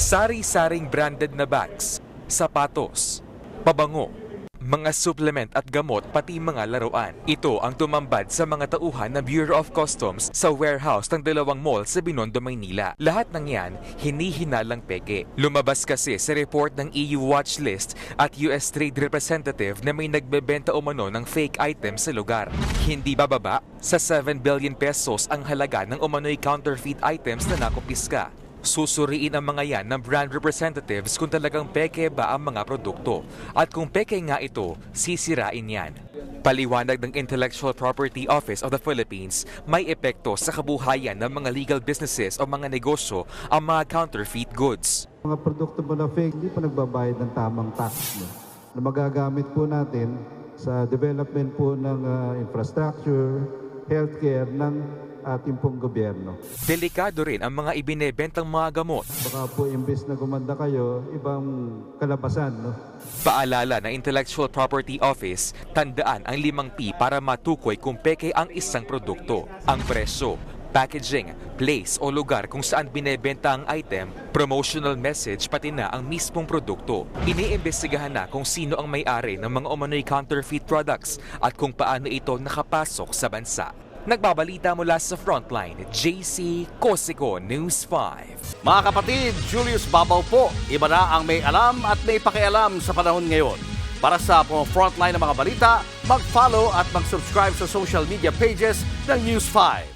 Sari-saring branded na bags, sapatos, pabango, mga supplement at gamot pati mga laruan. Ito ang tumambad sa mga tauhan ng Bureau of Customs sa warehouse ng dalawang mall sa Binondo, Maynila. Lahat ng yan, hinihinalang peke. Lumabas kasi sa report ng EU Watch List at US Trade Representative na may nagbebenta umano ng fake items sa lugar. Hindi bababa sa 7 billion pesos ang halaga ng umano'y counterfeit items na nakupiska. Susuriin ang mga yan ng brand representatives kung talagang peke ba ang mga produkto. At kung peke nga ito, sisirain yan. Paliwanag ng Intellectual Property Office of the Philippines, may epekto sa kabuhayan ng mga legal businesses o mga negosyo ang mga counterfeit goods. Mga produkto po na fake, hindi pa nagbabayad ng tamang tax na magagamit po natin sa development po ng infrastructure, healthcare ng ating pong gobyerno. Delikado rin ang mga ibinebentang mga gamot. Baka po imbes na gumanda kayo, ibang kalabasan, no? Paalala ng Intellectual Property Office, tandaan ang 5P para matukoy kung peke ang isang produkto. Ang presyo, packaging, place o lugar kung saan binebenta ang item, promotional message pati na ang mismong produkto. Iniimbestigahan na kung sino ang may-ari ng mga umano'y counterfeit products at kung paano ito nakapasok sa bansa. Nagbabalita mula sa Frontline, JC Cosico, News 5. Mga kapatid, Julius Babaw po. Iba na ang may alam at may pakialam sa panahon ngayon. Para sa Frontline ng mga balita, mag-follow at mag-subscribe sa social media pages ng News 5.